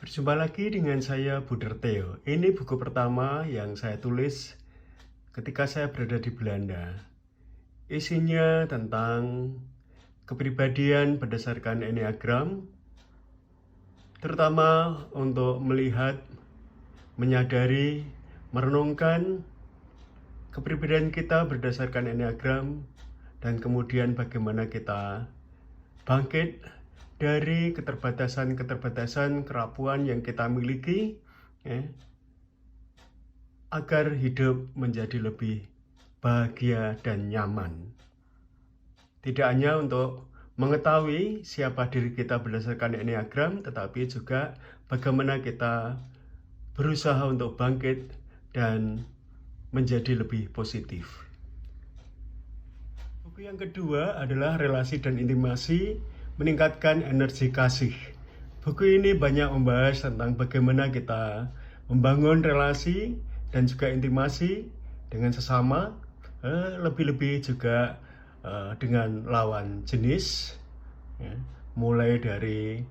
Berjumpa lagi dengan saya Buderteo. Ini buku pertama yang saya tulis ketika saya berada di Belanda. Isinya tentang kepribadian berdasarkan Enneagram, terutama untuk melihat, menyadari, merenungkan kepribadian kita berdasarkan Enneagram, dan kemudian bagaimana kita bangkit dari keterbatasan-keterbatasan kerapuan yang kita miliki, ya, agar hidup menjadi lebih bahagia dan nyaman. Tidak hanya untuk mengetahui siapa diri kita berdasarkan Enneagram, tetapi juga bagaimana kita berusaha untuk bangkit dan menjadi lebih positif. Buku yang kedua adalah Relasi dan Intimasi, Meningkatkan Energi Kasih. Buku ini banyak membahas tentang bagaimana kita membangun relasi dan juga intimasi dengan sesama, lebih-lebih juga dengan lawan jenis, ya, mulai dari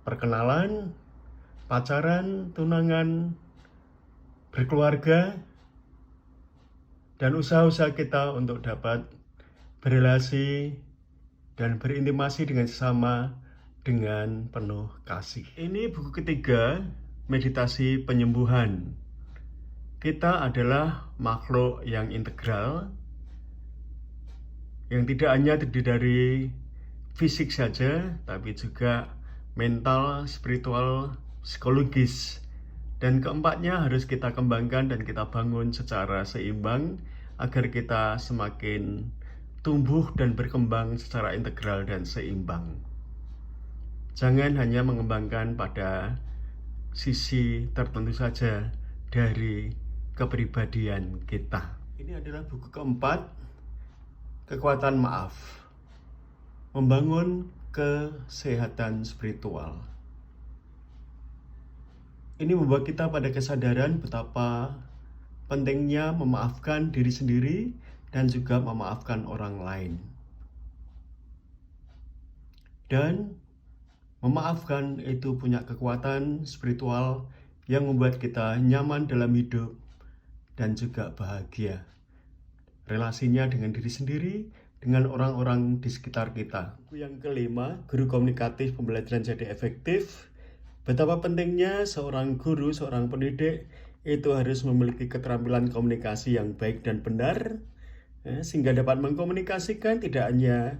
perkenalan, pacaran, tunangan, berkeluarga, dan usaha-usaha kita untuk dapat berrelasi dan berintimasi dengan sesama dengan penuh kasih. Ini buku ketiga, Meditasi Penyembuhan. Kita adalah makhluk yang integral, yang tidak hanya terdiri dari fisik saja, tapi juga mental, spiritual, psikologis. Dan keempatnya harus kita kembangkan dan kita bangun secara seimbang agar kita semakin tumbuh dan berkembang secara integral dan seimbang. Jangan hanya mengembangkan pada sisi tertentu saja dari kepribadian kita. Ini adalah buku keempat, Kekuatan Maaf, Membangun Kesehatan Spiritual. Ini membawa kita pada kesadaran betapa pentingnya memaafkan diri sendiri dan juga memaafkan orang lain. Dan memaafkan itu punya kekuatan spiritual yang membuat kita nyaman dalam hidup dan juga bahagia. Relasinya dengan diri sendiri, dengan orang-orang di sekitar kita. Buku yang kelima, Guru Komunikatif Pembelajaran Jadi Efektif. Betapa pentingnya seorang guru, seorang pendidik itu harus memiliki keterampilan komunikasi yang baik dan benar, sehingga dapat mengkomunikasikan tidak hanya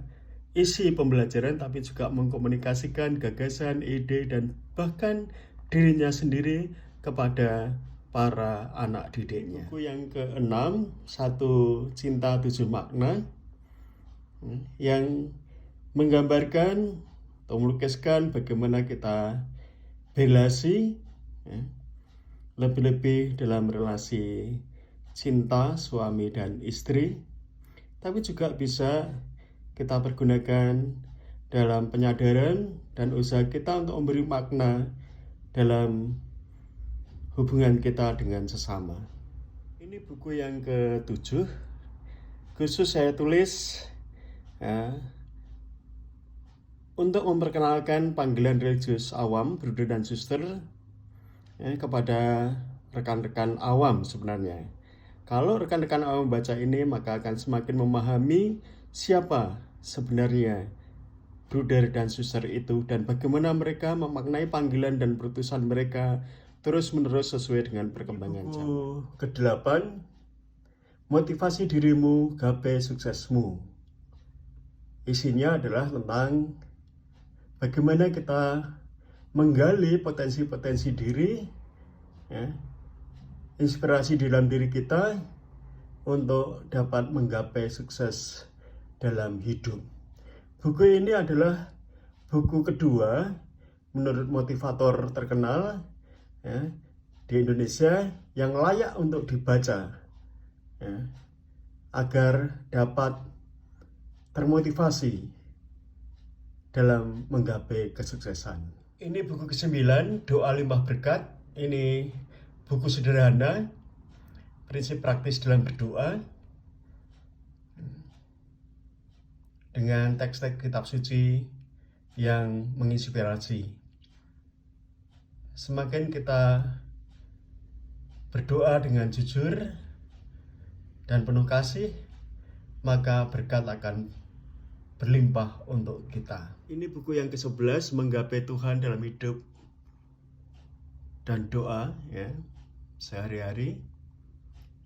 isi pembelajaran, tapi juga mengkomunikasikan gagasan, ide, dan bahkan dirinya sendiri kepada para anak didiknya. Buku yang keenam, Satu Cinta Tujuh Makna, yang menggambarkan atau melukiskan bagaimana kita berrelasi, lebih-lebih dalam relasi cinta suami dan istri, tapi juga bisa kita pergunakan dalam penyadaran dan usaha kita untuk memberi makna dalam hubungan kita dengan sesama. Ini buku yang ketujuh, khusus saya tulis untuk memperkenalkan panggilan religius awam, bruder dan suster, kepada rekan-rekan awam sebenarnya. Kalau rekan-rekan awam membaca ini, maka akan semakin memahami siapa sebenarnya bruder dan suster itu dan bagaimana mereka memaknai panggilan dan perutusan mereka terus-menerus sesuai dengan perkembangan zaman. Buku ke-8, Motivasi Dirimu Gapai Suksesmu. Isinya adalah tentang bagaimana kita menggali potensi-potensi diri, inspirasi dalam diri kita untuk dapat menggapai sukses dalam hidup. Buku ini adalah buku kedua menurut motivator terkenal di Indonesia yang layak untuk dibaca, agar dapat termotivasi dalam menggapai kesuksesan. Ini buku ke-9, Doa Limpah Berkat. Ini buku sederhana, prinsip praktis dalam berdoa, dengan teks-teks kitab suci yang menginspirasi. semakin kita berdoa dengan jujur dan penuh kasih, maka berkat akan berlimpah untuk kita. Ini buku yang ke-11, Menggapai Tuhan dalam Hidup dan Doa, ya, sehari-hari,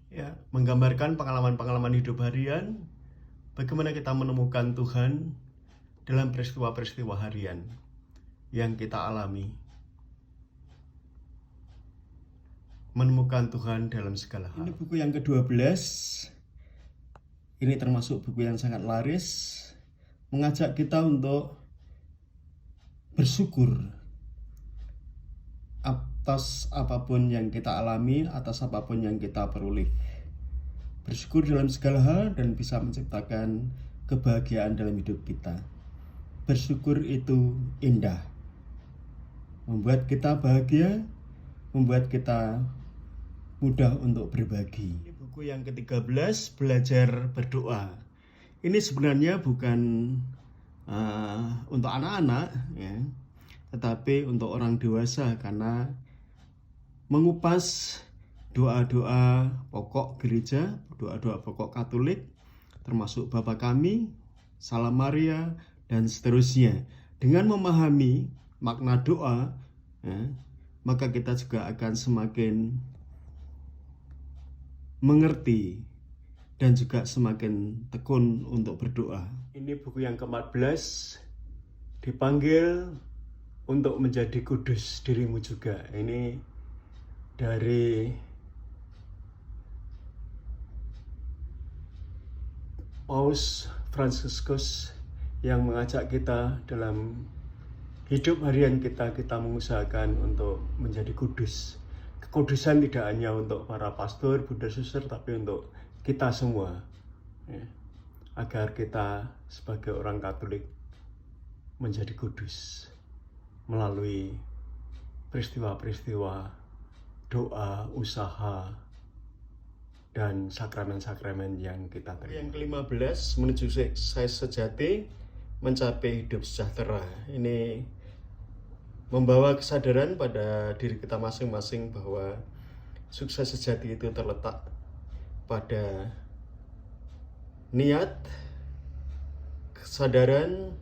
ya, menggambarkan pengalaman-pengalaman hidup harian, bagaimana kita menemukan Tuhan dalam peristiwa-peristiwa harian yang kita alami. Menemukan Tuhan dalam segala hal. Ini buku yang ke-12. Ini termasuk buku yang sangat laris, mengajak kita untuk bersyukur atas apapun yang kita alami, atas apapun yang kita peroleh. Bersyukur dalam segala hal dan bisa menciptakan kebahagiaan dalam hidup kita. Bersyukur itu indah, membuat kita bahagia, membuat kita mudah untuk berbagi. Ini buku yang ke-13, Belajar Berdoa. Ini sebenarnya bukan untuk anak-anak, ya, tetapi untuk orang dewasa, karena mengupas doa-doa pokok gereja, doa-doa pokok Katolik, termasuk Bapa Kami, Salam Maria, dan seterusnya. Dengan memahami makna doa, ya, maka kita juga akan semakin mengerti dan juga semakin tekun untuk berdoa. Ini buku yang ke-14, Dipanggil untuk Menjadi Kudus Dirimu Juga. Ini dari Paus Fransiskus yang mengajak kita dalam hidup harian kita mengusahakan untuk menjadi kudus. Kekudusan tidak hanya untuk para pastor, Bunda Suster, tapi untuk kita semua, ya, agar kita sebagai orang Katolik menjadi kudus melalui peristiwa-peristiwa doa, usaha, dan sakramen-sakramen yang kita terima. Yang ke-15, menuju sukses sejati, mencapai hidup sejahtera. Ini membawa kesadaran pada diri kita masing-masing bahwa sukses sejati itu terletak pada niat, kesadaran,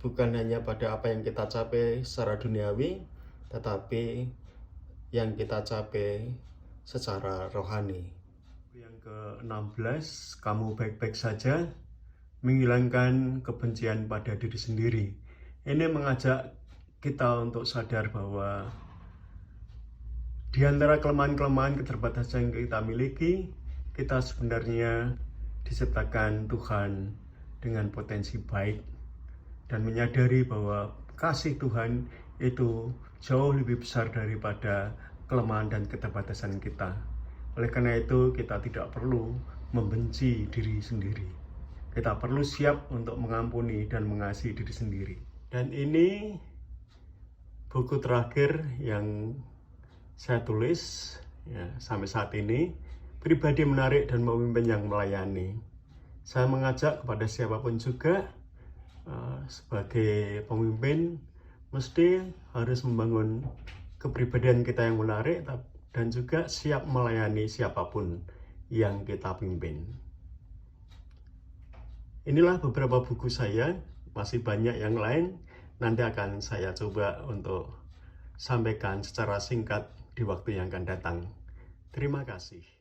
bukan hanya pada apa yang kita capai secara duniawi, tetapi yang kita capai secara rohani. Yang ke-16, Kamu Baik-Baik Saja, menghilangkan kebencian pada diri sendiri. Ini mengajak kita untuk sadar bahwa di antara kelemahan-kelemahan, keterbatasan yang kita miliki, kita sebenarnya diciptakan Tuhan dengan potensi baik, dan menyadari bahwa kasih Tuhan itu jauh lebih besar daripada kelemahan dan keterbatasan kita. Oleh karena itu, kita tidak perlu membenci diri sendiri. Kita perlu siap untuk mengampuni dan mengasihi diri sendiri. Dan ini buku terakhir yang saya tulis, ya, sampai saat ini, Pribadi Menarik dan Memimpin yang Melayani. Saya mengajak kepada siapapun juga, sebagai pemimpin, mesti harus membangun kepribadian kita yang menarik dan juga siap melayani siapapun yang kita pimpin. Inilah beberapa buku saya, masih banyak yang lain. Nanti akan saya coba untuk sampaikan secara singkat di waktu yang akan datang. Terima kasih.